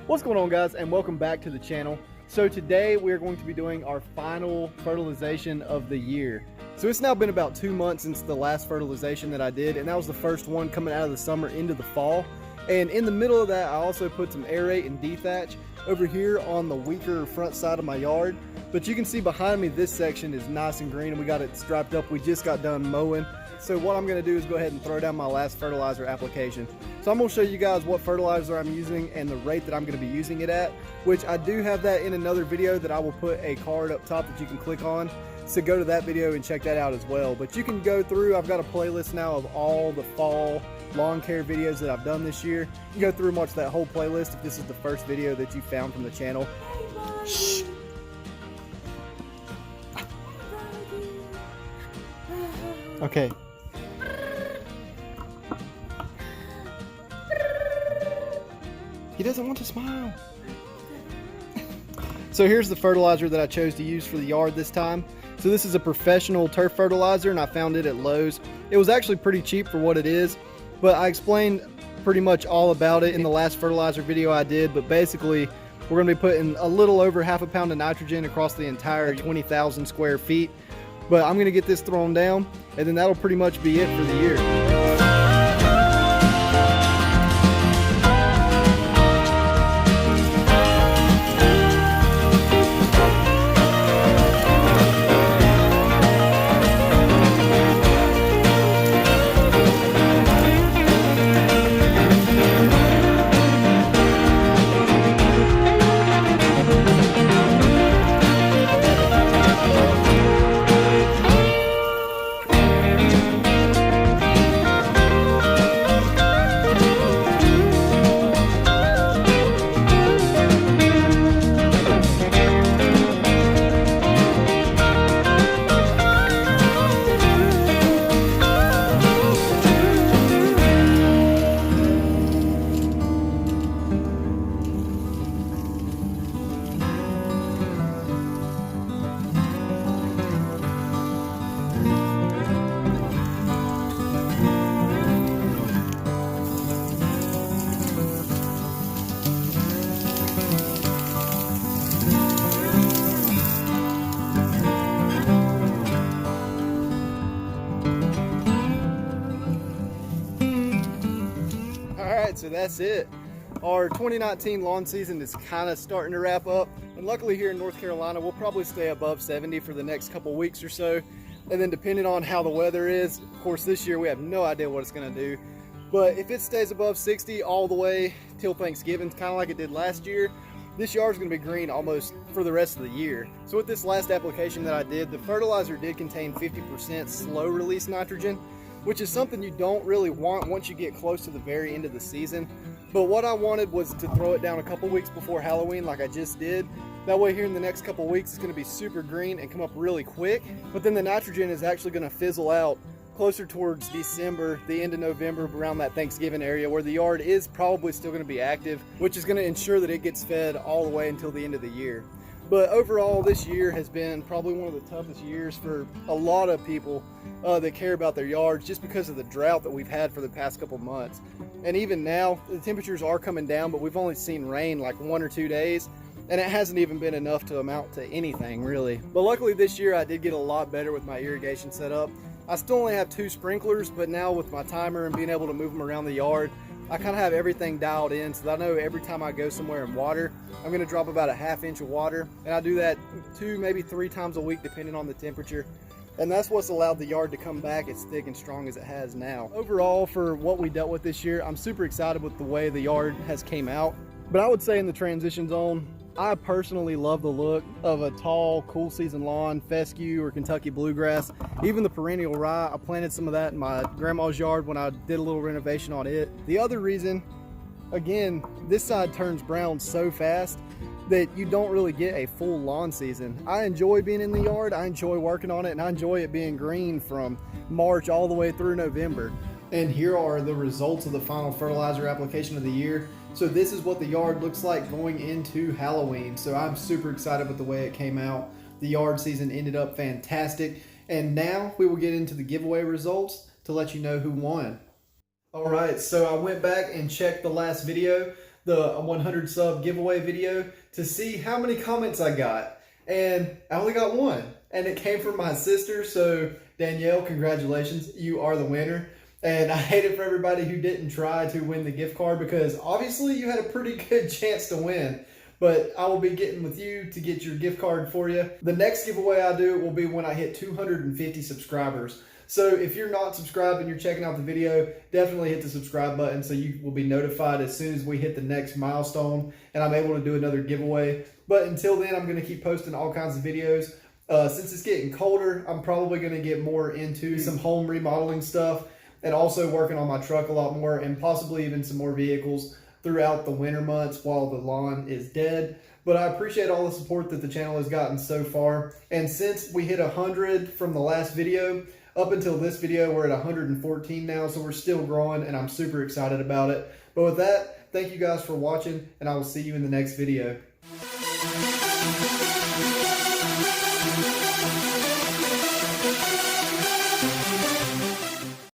What's going on, guys, and welcome back to the channel. So today we're going to be doing our final fertilization of the year. So it's now been about 2 months since the last fertilization that I did, and that was the first one coming out of the summer into the fall. And in the middle of that, I also put some aerate and dethatch over here on the weaker front side of my yard. But you can see behind me, this section is nice and green and we got it striped up. We just got done mowing. So what I'm gonna do is go ahead and throw down my last fertilizer application. So I'm gonna show you guys what fertilizer I'm using and the rate that I'm gonna be using it at, which I do have that in another video that I will put a card up top that you can click on. So go to that video and check that out as well. But you can go through, I've got a playlist now of all the fall lawn care videos that I've done this year. You can go through and watch that whole playlist if this is the first video that you found from the channel. Shh. Okay. He doesn't want to smile. So here's the fertilizer that I chose to use for the yard this time. So this is a professional turf fertilizer and I found it at Lowe's. It was actually pretty cheap for what it is, but I explained pretty much all about it in the last fertilizer video I did. But basically we're going to be putting a little over half a pound of nitrogen across the entire 20,000 square feet. But I'm going to get this thrown down and then that'll pretty much be it for the year. So that's it. Our 2019 lawn season is kind of starting to wrap up, and luckily here in North Carolina we'll probably stay above 70 for the next couple weeks or so, and then depending on how the weather is, of course this year we have no idea what it's going to do, but if it stays above 60 all the way till Thanksgiving, kind of like it did last year, this yard is going to be green almost for the rest of the year. So with this last application that I did, the fertilizer did contain 50% slow release nitrogen, which is something you don't really want once you get close to the very end of the season. But what I wanted was to throw it down a couple weeks before Halloween like I just did. That way here in the next couple weeks it's going to be super green and come up really quick. But then the nitrogen is actually going to fizzle out closer towards December, the end of November, around that Thanksgiving area where the yard is probably still going to be active, which is going to ensure that it gets fed all the way until the end of the year. But overall, this year has been probably one of the toughest years for a lot of people that care about their yards, just because of the drought that we've had for the past couple months. And even now, the temperatures are coming down, but we've only seen rain like 1 or 2 days, and it hasn't even been enough to amount to anything really. But luckily this year I did get a lot better with my irrigation setup. I still only have 2 sprinklers, but now with my timer and being able to move them around the yard, I kind of have everything dialed in, so that I know every time I go somewhere and water, I'm going to drop about a ½ inch of water, and I do that 2, maybe 3 times a week depending on the temperature. And that's what's allowed the yard to come back as thick and strong as it has now. Overall, for what we dealt with this year, I'm super excited with the way the yard has came out. But I would say in the transition zone, I personally love the look of a tall, cool season lawn, fescue or Kentucky bluegrass. Even the perennial rye, I planted some of that in my grandma's yard when I did a little renovation on it. The other reason, again, this side turns brown so fast that you don't really get a full lawn season. I enjoy being in the yard, I enjoy working on it, and I enjoy it being green from March all the way through November. And here are the results of the final fertilizer application of the year. So this is what the yard looks like going into Halloween. So I'm super excited with the way it came out. The yard season ended up fantastic. And now we will get into the giveaway results to let you know who won. All right, so I went back and checked the last video. the 100 sub giveaway video to see how many comments I got. And I only got one, and it came from my sister. So Danielle, congratulations, you are the winner. And I hate it for everybody who didn't try to win the gift card, because obviously you had a pretty good chance to win. But I will be getting with you to get your gift card for you. The next giveaway I do will be when I hit 250 subscribers. So if you're not subscribed and you're checking out the video, definitely hit the subscribe button so you will be notified as soon as we hit the next milestone and I'm able to do another giveaway. But until then, I'm going to keep posting all kinds of videos. Since it's getting colder, I'm probably going to get more into some home remodeling stuff and also working on my truck a lot more, and possibly even some more vehicles throughout the winter months while the lawn is dead. But I appreciate all the support that the channel has gotten so far. And since we hit 100 from the last video, up until this video, we're at 114 now, so we're still growing, and I'm super excited about it. But with that, thank you guys for watching, and I will see you in the next video.